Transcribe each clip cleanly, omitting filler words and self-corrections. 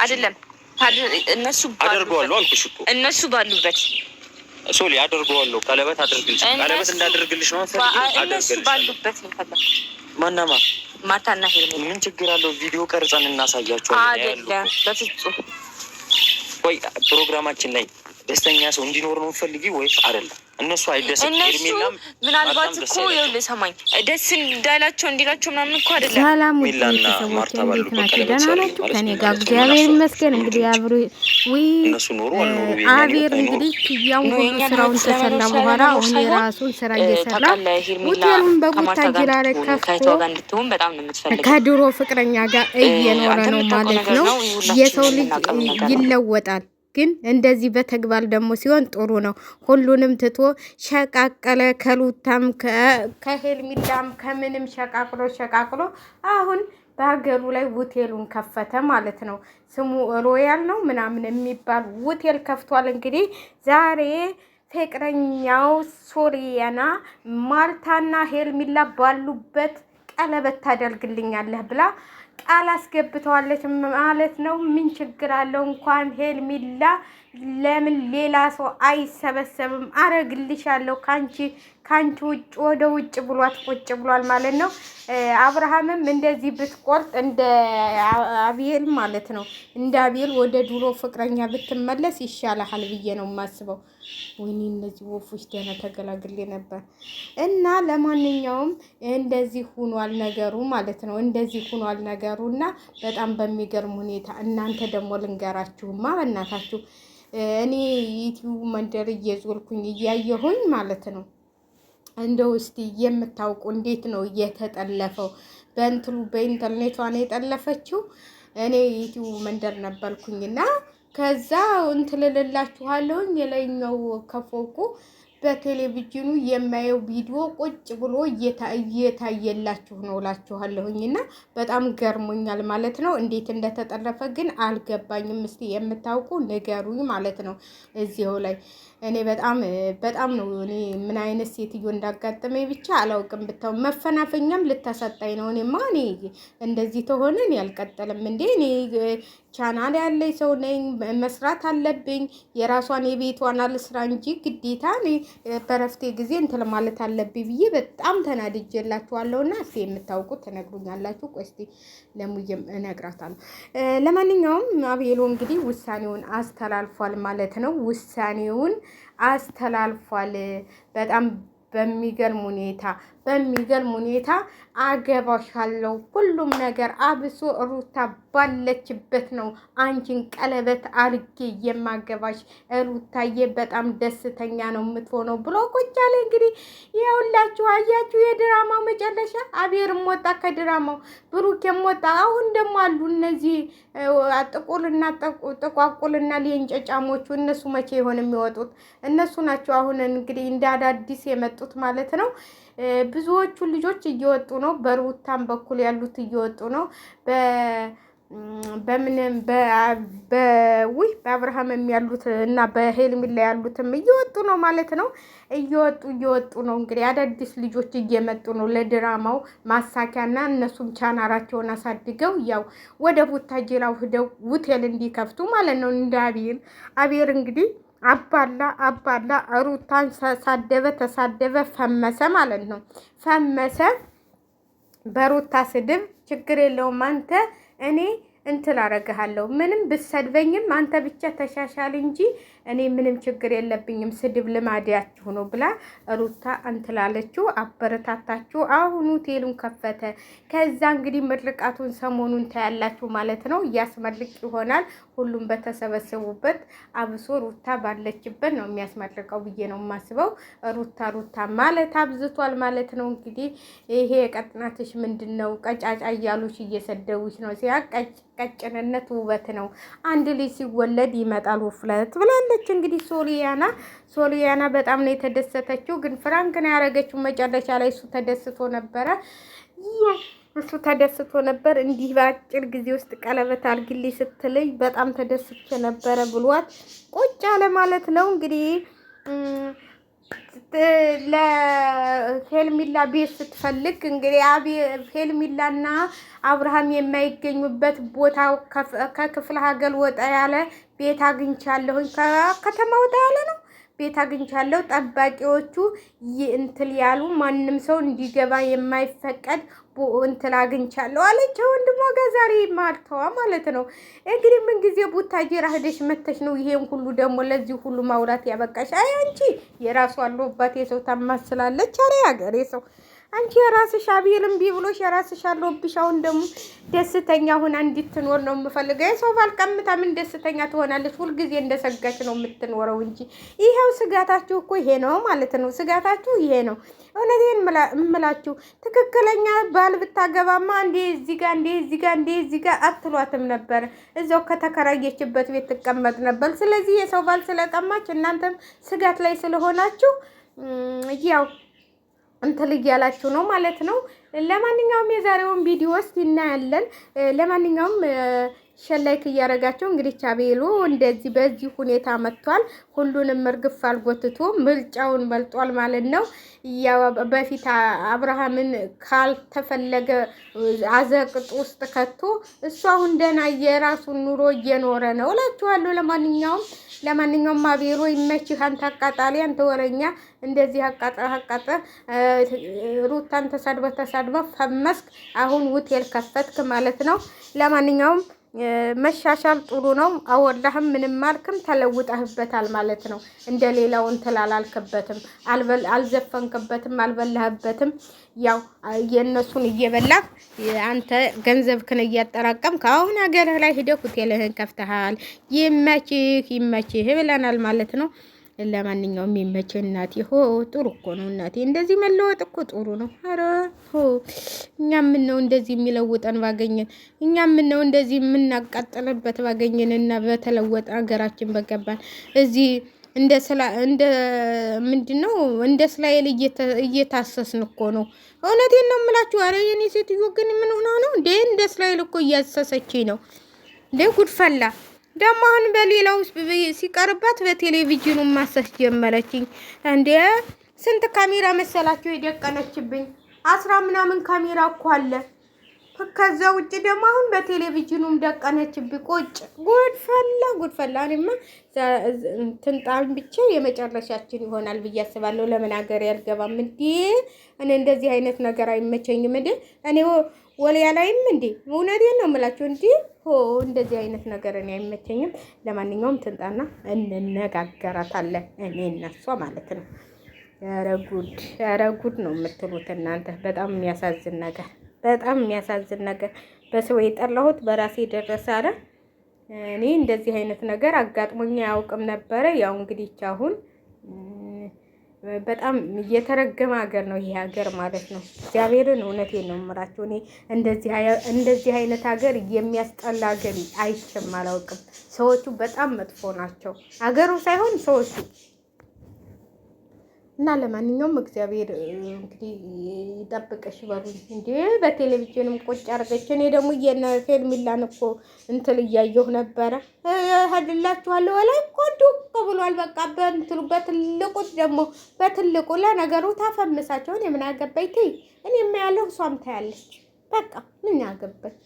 አይደለም እነሱ ባሉበት ሶሊ አድርገዋለሁ። ቀለበት አድርግልሽ፣ ቀለበት እንዳደርግልሽ ነው እነሱ ባሉበት ነው ፈለኩ። ማናማ ማርታና ሄርሜላ ምን ችግር አለው? ቪዲዮ ቀርጸን እናሳያቸዋለን። አይደለም በፍጹም ወይ ፕሮግራማችን ላይ ደስተኛ ሰው እንዲኖር ነው ፈልጊ ወይስ አይደለም? እነሱ አይደሰም። ሄርሜላም ምናልባት እኮ ይኸውልህ ሰማኝ ደስ እንዳላቸው እንዲላቸው ምናምን እኮ አይደለም። ሰላም ሚላና ማርታ ባሉ ደህና ናችሁ? ከኔ ጋር እግዚአብሔር ይመስገን። እንግዲህ አብሩ እነሱ ኖሩ አልኖሩ አቤር እንግዲህ ያው ሁሉ ስራውን ተሰላ በኋላ አሁን የራሱን ስራ እየሰራ ሆቴሉን በቡታጅራ ላይ ከፍቶ ከድሮ ፍቅረኛ ጋር እየኖረ ነው ማለት ነው። የሰው ልጅ ይለወጣል። ግን እንደዚህ በተግባር ደግሞ ሲሆን ጥሩ ነው። ሁሉንም ትቶ ሸቃቀለ ከሉታም ከሄርሜላም ከምንም ሸቃቅሎ አሁን በሀገሩ ላይ ሆቴሉን ከፈተ ማለት ነው። ስሙ ሮያል ነው ምናምን የሚባል ሆቴል ከፍቷል። እንግዲህ ዛሬ ፍቅረኛው ሶሊያና ማርታና ሄርሜላ ባሉበት ቀለበት ታደርግልኛለህ ብላ ቃል አስገብተዋለች ማለት ነው። ምን ችግር አለው? እንኳን ሄርሜላ ለምን ሌላ ሰው አይሰበሰብም? አረግልሻለሁ ካንቺ ውጭ ወደ ውጭ ብሏት ቁጭ ብሏል ማለት ነው። አብርሃምም እንደዚህ ብትቆርጥ እንደ አቤል ማለት ነው እንደ አቤል ወደ ድሮ ፍቅረኛ ብትመለስ ይሻላል ብዬ ነው የማስበው። ወይኔ እነዚህ ወፎች ደህና ተገላግሌ ነበር። እና ለማንኛውም እንደዚህ ሆኗል ነገሩ ማለት ነው። እንደዚህ ሆኗል ነገሩ እና በጣም በሚገርም ሁኔታ እናንተ ደግሞ ልንገራችሁማ በእናታችሁ እኔ ዩቲዩብ መንደር እየዞርኩኝ እያየሁኝ ማለት ነው። እንደው እስቲ የምታውቁ እንዴት ነው እየተጠለፈው? በኢንተርኔቷ ነው የጠለፈችው። እኔ ዩቲዩብ መንደር ነበርኩኝና ከዛ እንትልልላችኋለሁኝ የላይኛው ከፎቁ በቴሌቪዥኑ የማየው ቪዲዮ ቁጭ ብሎ እየታየላችሁ ነው እላችኋለሁኝና በጣም ገርሞኛል ማለት ነው። እንዴት እንደተጠለፈ ግን አልገባኝም። እስቲ የምታውቁ ንገሩኝ ማለት ነው። እዚሁ ላይ እኔ በጣም ነው እኔ ምን አይነት ሴትዮ እንዳጋጠመኝ ብቻ አላውቅም። ብታው መፈናፈኛም ልታሰጣኝ ነው። እኔማ እኔ እንደዚህ ተሆነ እኔ አልቀጠልም እንዴ። እኔ ቻናል ያለኝ ሰው ነኝ፣ መስራት አለብኝ። የራሷን የቤቷን አልስራ እንጂ ግዴታ እኔ በረፍቴ ጊዜ እንትን ማለት አለብኝ ብዬ በጣም ተናድጄላችኋለሁና እስቲ የምታውቁት ተነግሩኛላችሁ። ቆይ እስቲ ለሙዬም እነግራታለሁ። ለማንኛውም አቤሎ እንግዲህ ውሳኔውን አስተላልፏል ማለት ነው። ውሳኔውን አስተላልፏል በጣም በሚገርም ሁኔታ አገባሻለሁ ሁሉም ነገር አብሶ ሩታ ባለችበት ነው አንቺን ቀለበት አርጌ የማገባሽ። ሩታዬ በጣም ደስተኛ ነው የምትሆነው ብሎ ቁጭ አለ። እንግዲህ ይኸውላችሁ አያችሁ የድራማው መጨረሻ። አቤርም ወጣ ከድራማው፣ ብሩኬም ወጣ። አሁን ደግሞ አሉ እነዚህ ጥቋቁልና ሊንጨጫሞቹ። እነሱ መቼ ይሆን የሚወጡት? እነሱ ናቸው አሁን እንግዲህ እንደ አዳዲስ የመጡት ማለት ነው። ብዙዎቹ ልጆች እየወጡ ነው። በሩታም በኩል ያሉት እየወጡ ነው። በአብርሃምም ያሉት እና በሄርሜላ ያሉትም እየወጡ ነው ማለት ነው። እየወጡ ነው እንግዲህ አዳዲስ ልጆች እየመጡ ነው ለድራማው ማሳኪያና እነሱም ቻናራቸውን አሳድገው ያው ወደ ቡታጅራው ሄደው ሆቴል እንዲከፍቱ ማለት ነው። እንደ አቤር እንግዲህ አባላ ሩታን ተሳደበ ፈመሰ ማለት ነው። ፈመሰ በሩታ ስድብ ችግር የለውም አንተ እኔ እንትን አረጋለሁ ምንም ብሰድበኝም አንተ ብቻ ተሻሻል እንጂ እኔ ምንም ችግር የለብኝም፣ ስድብ ልማዳችሁ ነው ብላ ሩታ እንትላለችው። አበረታታችሁ። አሁን ሆቴሉን ከፈተ። ከዛ እንግዲህ ምርቃቱን ሰሞኑን ታያላችሁ ማለት ነው። እያስመርቅ ይሆናል ሁሉም በተሰበሰቡበት። አብሶ ሩታ ባለችበት ነው የሚያስመርቀው ብዬ ነው የማስበው። ሩታ ማለት አብዝቷል ማለት ነው። እንግዲህ ይሄ ቀጥናትሽ ምንድነው? ቀጫጫ እያሉሽ እየሰደቡሽ ነው። ቀጭንነት ውበት ነው። አንድ ልጅ ሲወለድ ይመጣል ውፍረት ብላለች። እንግዲህ ሶሊያና በጣም ነው የተደሰተችው። ግን ፍራንክ ነው ያደረገችው መጨረሻ ላይ። እሱ ተደስቶ ነበር። እንዲህ በአጭር ጊዜ ውስጥ ቀለበት አድርግልኝ ስትለኝ በጣም ተደስቼ ነበረ ብሏት ቁጭ አለ ማለት ነው። እንግዲህ ለሄርሜላ ቤት ስትፈልግ እንግዲህ ሄርሜላና አብርሃም የማይገኙበት ቦታ ከክፍለ ሀገር ወጣ ያለ ቤት አግኝቻለሁኝ። ከከተማ ወጣ ያለ ነው ቤት አግኝቻለሁ። ጠባቂዎቹ እንትን ያሉ ማንም ሰው እንዲገባ የማይፈቀድ እንትን አግኝቻለሁ አለች። ወንድሟ ጋር ዛሬ ማርተዋ ማለት ነው። እንግዲህ ምን ጊዜ ቡታጅራ ሄደሽ መተሽ ነው ይሄን ሁሉ ደግሞ ለዚህ ሁሉ ማውራት ያበቃሽ? አይ አንቺ የራሱ አለባት የሰው ታማስላለች። አረ ያገሬ ሰው አንቺ የራስሽ አቤልም ቢብሎሽ የራስሽ አለብሽ። አሁን ደግሞ ደስተኛ ሆና እንድትኖር ነው የምፈልገው። የሰው ባልቀምታ ምን ደስተኛ ትሆናለች? ሁልጊዜ እንደሰጋች ነው የምትኖረው እንጂ ይሄው ስጋታችሁ እኮ ይሄ ነው ማለት ነው። ስጋታችሁ ይሄ ነው። እውነቴን እምላችሁ ትክክለኛ ባል ብታገባማ እንዴ እዚህ ጋር እንዴ እዚህ ጋር እንዴ እዚህ ጋር አትሏትም ነበር። እዛው ከተከራየችበት ቤት ትቀመጥ ነበር። ስለዚህ የሰው ባል ስለቀማች እናንተም ስጋት ላይ ስለሆናችሁ ያው እንትን እያላችሁ ነው ማለት ነው። ለማንኛውም የዛሬውን ቪዲዮ ውስጥ እናያለን። ለማንኛውም ላይክ እያደረጋችሁ እንግዲህ አቤሉ እንደዚህ በዚህ ሁኔታ መጥቷል። ሁሉንም እርግፍ አልጎትቶ ምርጫውን መልጧል ማለት ነው። ያው በፊት አብርሃምን ካልተፈለገ አዘቅጥ ውስጥ ከቶ እሱ አሁን ደህና የራሱን ኑሮ እየኖረ ነው እላችኋለሁ። ለማንኛውም አቤሉ ይመችህ። አንተ አቃጣሊ፣ አንተ ወረኛ፣ እንደዚህ አቃጣ ሩታን ተሳድበ ፈመስክ። አሁን ሆቴል ከፈትክ ማለት ነው። ለማንኛውም መሻሻል ጥሩ ነው። አወላህም ምንም ማልክም ተለውጠህበታል ማለት ነው። እንደሌላው እንትን አላልክበትም፣ አልዘፈንክበትም፣ አልበላህበትም። ያው የእነሱን እየበላህ አንተ ገንዘብክን እያጠራቀምክ አሁን ሀገርህ ላይ ሂደህ ሆቴልህን ከፍተሃል። ይመችህ ብለናል ማለት ነው። ለማንኛውም ይመችህ እናቴ። ጥሩ እኮ ነው እናቴ፣ እንደዚህ መለወጥ እኮ ጥሩ ነው። ኧረ እኛ ምን ነው እንደዚህ የሚለውጠን ባገኘን፣ እኛ ምን ነው እንደዚህ የምናቃጥልበት ባገኘን እና በተለወጠ ሀገራችን በገባን። እዚህ እንደ ምንድነው እንደ እስራኤል እየታሰስን እኮ ነው። እውነቴን ነው የምላችሁ። ኧረ የኔ ሴትዮ ግን ምን ሆና ነው እንዴ? እንደ እስራኤል እኮ እያሰሰችኝ ነው እንዴ! ጉድፈላ ደግሞ አሁን በሌላው ሲቀርባት በቴሌቪዥኑ ማሰስ ጀመረችኝ እንዴ! ስንት ካሜራ መሰላችሁ የደቀነችብኝ? 10 ምናምን ካሜራ እኮ አለ። ከዛ ውጭ ደግሞ አሁን በቴሌቪዥኑም ደቀነችብኝ። ቁጭ ጉድፈላ። እኔማ ትንጣን ብቻ የመጨረሻችን ይሆናል ብዬ አስባለሁ። ለምን ሀገር ያልገባም እንዴ? እኔ እንደዚህ አይነት ነገር አይመቸኝም እንዴ? እኔ ወልያ ላይም እንዴ እውነቴን ነው የምላችሁ እንዴ እንደዚህ አይነት ነገር እኔ አይመቸኝም። ለማንኛውም ትንጣና እንነጋገራታለን እኔ እነሷ ማለት ነው። ኧረ ጉድ ነው የምትሉት እናንተ። በጣም የሚያሳዝን ነገር በሰው የጠላሁት በራሴ ደረሰ አለ። እኔ እንደዚህ አይነት ነገር አጋጥሞኝ አያውቅም ነበረ። ያው እንግዲህ አሁን በጣም እየተረገመ ሀገር ነው ይሄ ሀገር ማለት ነው። እግዚአብሔርን እውነቴን ነው የምላችሁ። እኔ እንደዚህ አይነት ሀገር የሚያስጠላ ሀገር አይቼም አላውቅም። ሰዎቹ በጣም መጥፎ ናቸው፣ ሀገሩ ሳይሆን ሰዎቹ። እና ለማንኛውም እግዚአብሔር እንግዲህ ይጠብቅሽ በሉኝ እንዴ። በቴሌቪዥንም ቁጭ አድርገች። እኔ ደግሞ ሄርሜላን እኮ እንትን እያየሁ ነበረ። ሄድላችኋለሁ ወላይ ቆንጆ ብሏል። በቃ በእንትኑ በትልቁ ለነገሩ ታፈምሳቸው። እኔ ምን አገባኝ? ተይ፣ እኔ የማያለሁ እሷም ታያለች። በቃ ምን አገባኝ?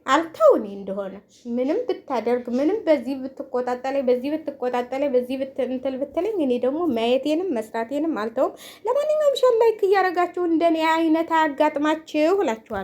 አልተው እኔ እንደሆነ ምንም ብታደርግ ምንም በዚህ ብትቆጣጠለኝ በዚህ እንትን ብትለኝ እኔ ደግሞ ማየቴንም መስራቴንም አልተውም። ለማንኛውም ላይክ እያደረጋችሁ እንደኔ አይነት አጋጥማችሁ እላችኋለሁ።